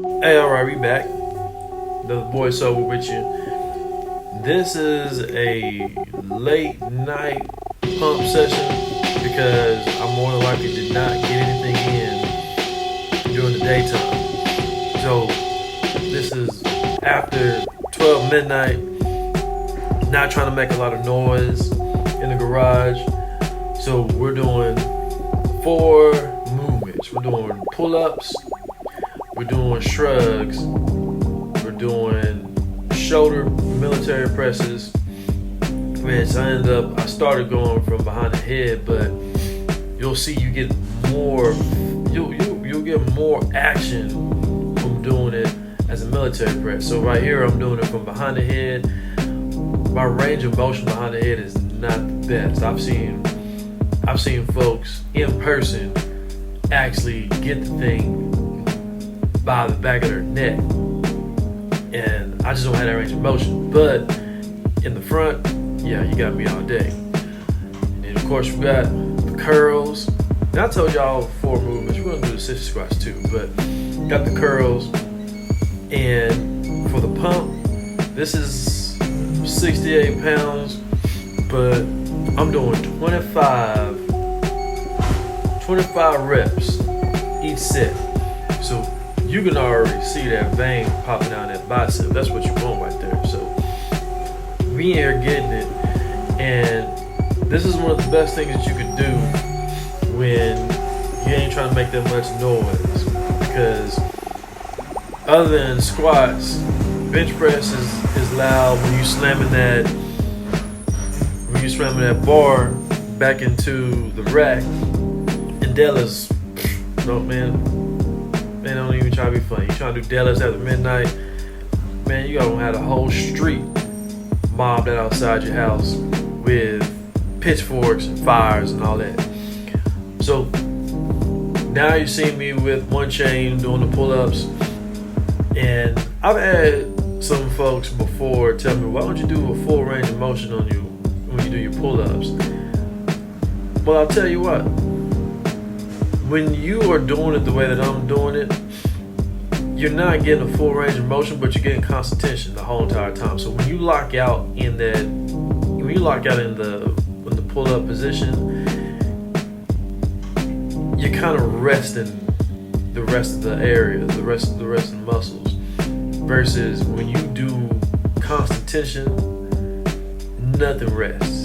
Hey, alright, we back. The voiceover with you. This is a late night pump session because I more than likely did not get anything in during the daytime. So this is after 12 midnight, not trying to make a lot of noise in the garage. So we're doing 4 movements. We're doing pull-ups, we're doing shrugs, we're doing shoulder military presses, which I started going from behind the head, but you'll see you get more, you'll get more action from doing it as a military press. So right here I'm doing it from behind the head. My range of motion behind the head is not the best. I've seen folks in person actually get the thing by the back of their neck, and I just don't have that range of motion. But in the front, yeah, you got me all day. And then of course we got the curls. And I told y'all 4 movements. We're gonna do the sissy squats too, but got the curls. And for the pump, this is 68 pounds, but I'm doing 25 reps each set. So you can already see that vein popping down that bicep. That's what you want right there. So we in here getting it, and this is one of the best things that you could do when you ain't trying to make that much noise, because other than squats, bench press is loud when you slamming that bar back into the rack. And deadlifts, no man, don't even try to be funny. You trying to do deadlifts after midnight, man, you gotta have the whole street mobbed out outside your house with pitchforks and fires and all that. So now you see me with one chain doing the pull-ups, and I've had some folks before tell me, why don't you do a full range of motion on you when you do your pull-ups? Well, I'll tell you what, when you are doing it the way that I'm doing it, you're not getting a full range of motion, but you're getting constant tension the whole entire time. So when you lock out in the pull-up position, you're kind of resting the rest of the area, the rest of the muscles. Versus when you do constant tension, nothing rests.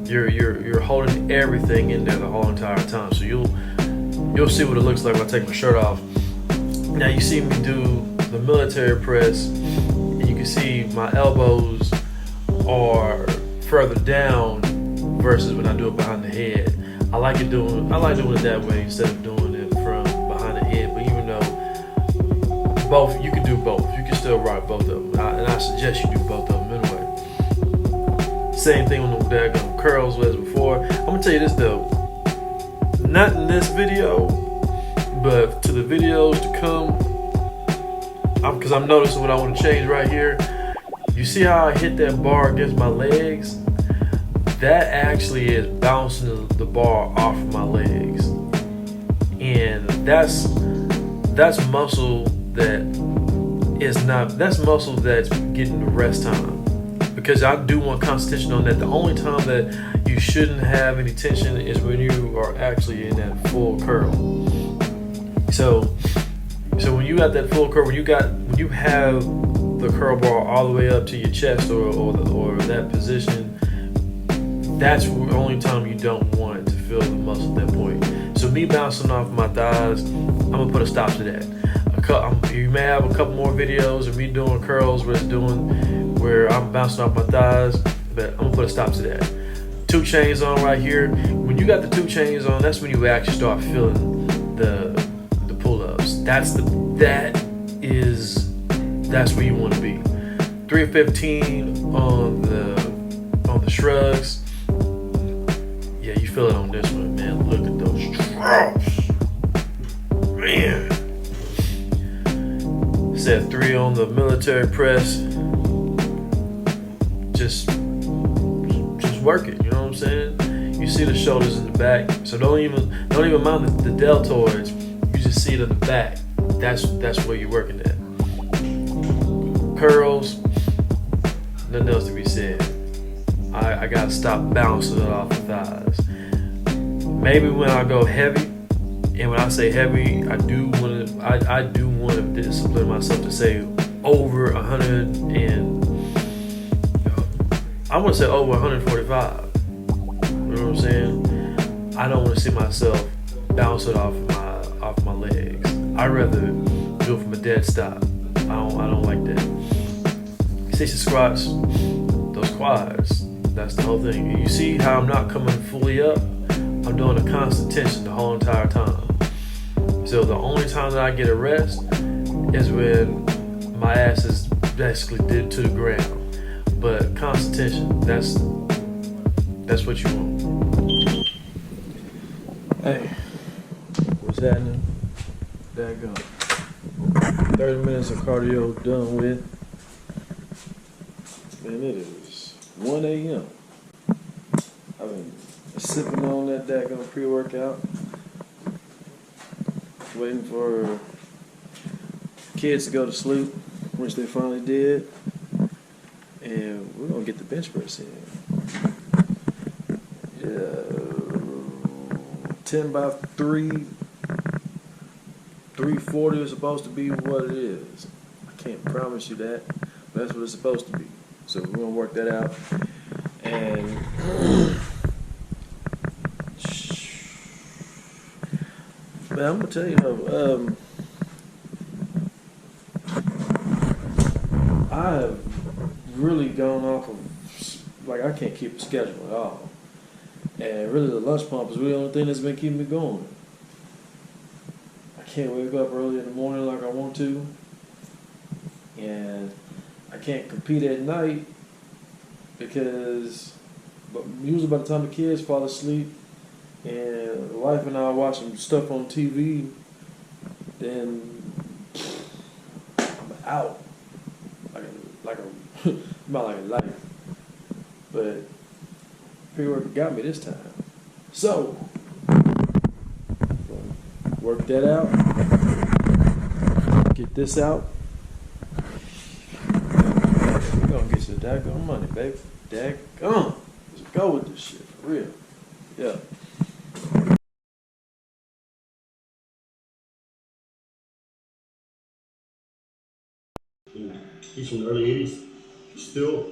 You're holding everything in there the whole entire time. So you'll see what it looks like when I take my shirt off. Now you see me do the military press, and you can see my elbows are further down versus when I do it behind the head. I like doing it that way instead of doing it from behind the head. But even though both, you can do both. You can still rock both of them, and I suggest you do both of them anyway. Same thing on the daggone curls as before. I'm gonna tell you this though, not in this video, but to the videos to come, because I'm noticing what I want to change right here. You see how I hit that bar against my legs? That actually is bouncing the bar off of my legs, and that's muscle that's muscle that's getting the rest time, because I do want constant tension on that. The only time that you shouldn't have any tension is when you are actually in that full curl. So when you got that full curl, when you have the curl bar all the way up to your chest or that position, that's the only time you don't want to feel the muscle at that point. So me bouncing off my thighs, I'm gonna put a stop to that. You may have a couple more videos of me doing curls where I'm bouncing off my thighs, but I'm gonna put a stop to that. 2 chains on right here. When you got the 2 chains on, that's when you actually start feeling the pull-ups. That's where you want to be. 315 on the shrugs. Yeah, you feel it on this one, man. Look at those straps, man. Set 3 on the military press. Just work it. You know what I'm saying? You see the shoulders in the back, so don't even mind the deltoids. You just see it in the back. That's where you're working at. Curls, nothing else to be said. I gotta stop bouncing it off the thighs. Maybe when I go heavy, and when I say heavy, I do want to discipline myself to say over 100 and I want to say over 145. You know what I'm saying? I don't want to see myself bounce it off my legs. I'd rather do it from a dead stop. I don't like that. 60 squats, those quads. That's the whole thing. You see how I'm not coming fully up? I'm doing a constant tension the whole entire time. So the only time that I get a rest is when my ass is basically did to the ground. But constant tension, that's what you want. Hey, what's happening? Daggone. 30 minutes of cardio done with. And it is 1 a.m. I've been sipping on that daggone pre-workout. Waiting for kids to go to sleep, which they finally did. And we're going to get the bench press in. 10 by 3, 340 is supposed to be what it is. I can't promise you that, but that's what it's supposed to be. So we're going to work that out. And man, I'm going to tell you though, I have really gone off of, like, I can't keep a schedule at all. And really the lunch pump is really the only thing that's been keeping me going. I can't wake up early in the morning like I want to. And I can't compete at night because usually by the time the kids fall asleep and the wife and I are watching stuff on TV, then I'm out. Like a not like a life. But pre-work got me this time. So work that out. Get this out. We're gonna get you the daggone money, baby. Daggone. Let's go with this shit for real. Yeah. He's from the early 80s. Still,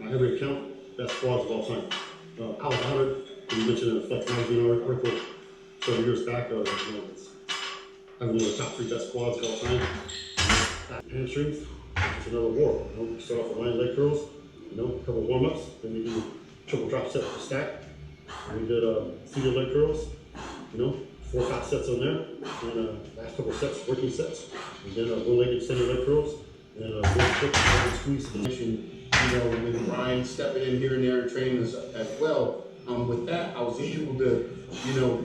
by every account, best squads of all time. I was 100, and you mentioned in the Flex magazine article several years back of having one of the top 3 best squads of all time. Hamstrings, it's another war. We start off with line leg curls, a couple warm-ups, then we do triple drop set for stack. And we did seated leg curls, 4 hot sets on there, and last couple sets, working sets, and then one-legged extended leg curls. And one quick squeeze to the mission, with Ryan stepping in here and there and training us as well. With that, I was able to,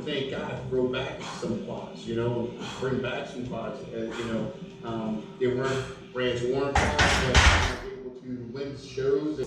thank God, grow back some quads, bring back some quads. They weren't branch warm quads, but I was able to win shows.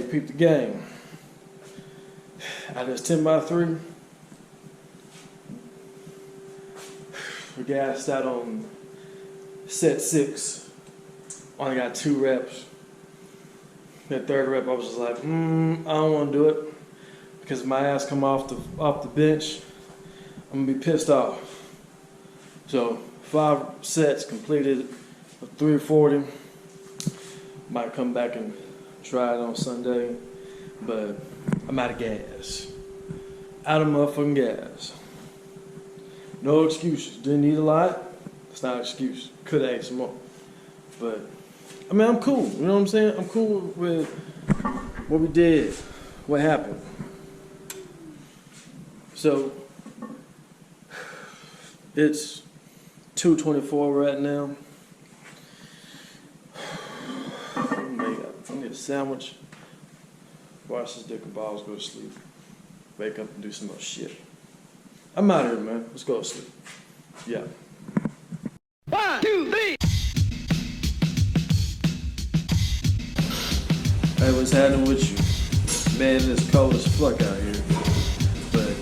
Hey, peep the game. Out of this 10x3, we gassed out on set 6. Only got 2 reps. That third rep, I was just like, I don't want to do it because my ass come off the bench, I'm gonna be pissed off. So 5 sets completed, 340. Might come back and try it on Sunday, but I'm out of gas. Out of motherfucking gas. No excuses. Didn't eat a lot. It's not an excuse. Could have ate some more. But, I mean, I'm cool. You know what I'm saying? I'm cool with what we did, what happened. So, it's 2:24 right now. I need a sandwich. Wash this dick and balls, go to sleep. Wake up and do some more shit. I'm out of here, man. Let's go to sleep. Yeah. 1, 2, 3. Hey, what's happening with you? Man, it's cold as fuck out here. But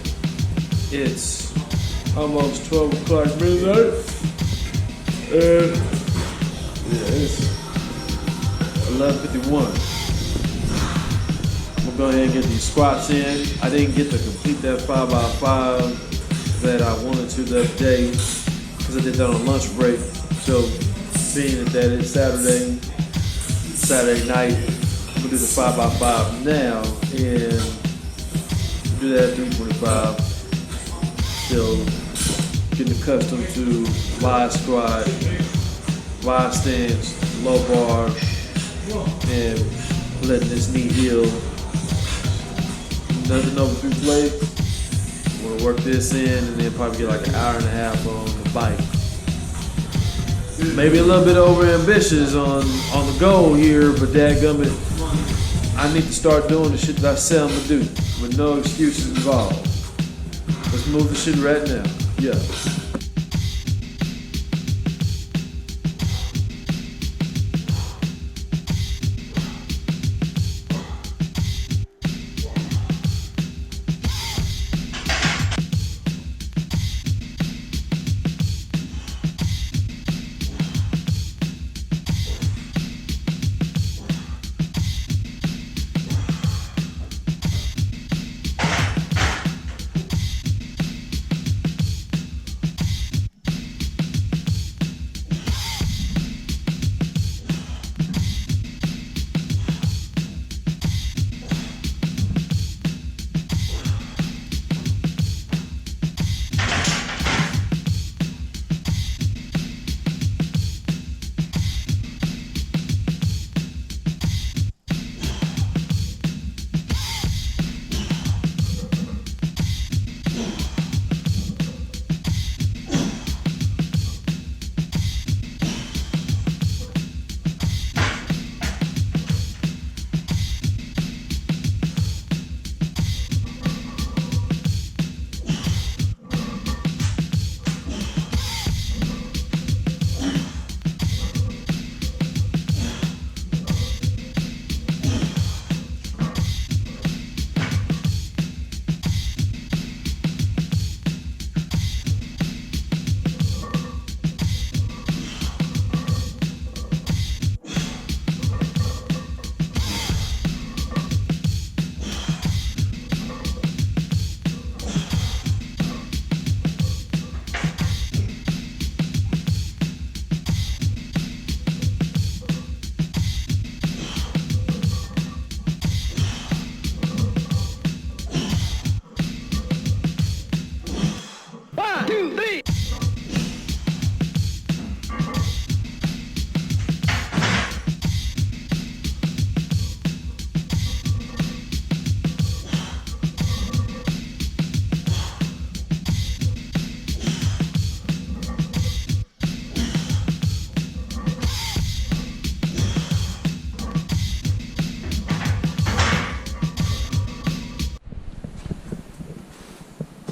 it's almost 12 o'clock midnight. And yeah, it's 11:51. I'm gonna go ahead and get these squats in. I didn't get to complete that 5x5 that I wanted to the other day because I did that on lunch break. So being that it's Saturday night, I'm gonna do the 5x5 now and do that at 3:25. Still getting accustomed to wide squat, wide stance, low bar, and letting this knee heal. Nothing over 3 plates. I'm gonna work this in and then probably get like an hour and a half on the bike. Maybe a little bit over ambitious on the goal here, but dadgummit, I need to start doing the shit that I said I'm gonna do with no excuses involved. Let's move the shit right now. Yeah.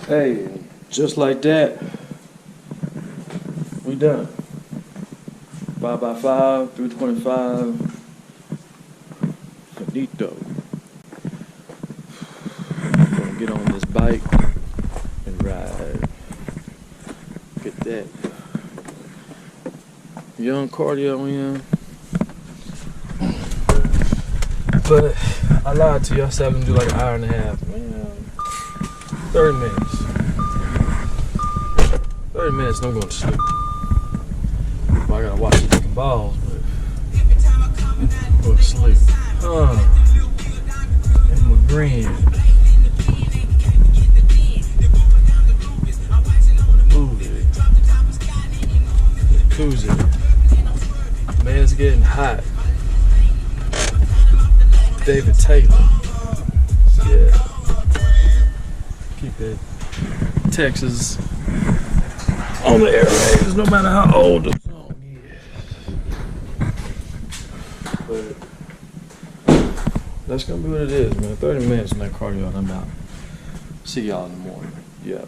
Hey, just like that, we done. 5x5, 325, finito. get on this bike and ride. Get that young cardio in. But I lied to you. I said I'm gonna do like an hour and a half. Man, 30 minutes. 30 minutes and I'm going to sleep. Well, I gotta watch these fucking balls, but I'm going to sleep. And my grin. Jacuzzi. Man's getting hot. David Taylor. Yeah. Keep it Texas on the airwaves, no matter how old the song is. But that's gonna be what it is, man. 30 minutes in that cardio and I'm out. See y'all in the morning. Yeah.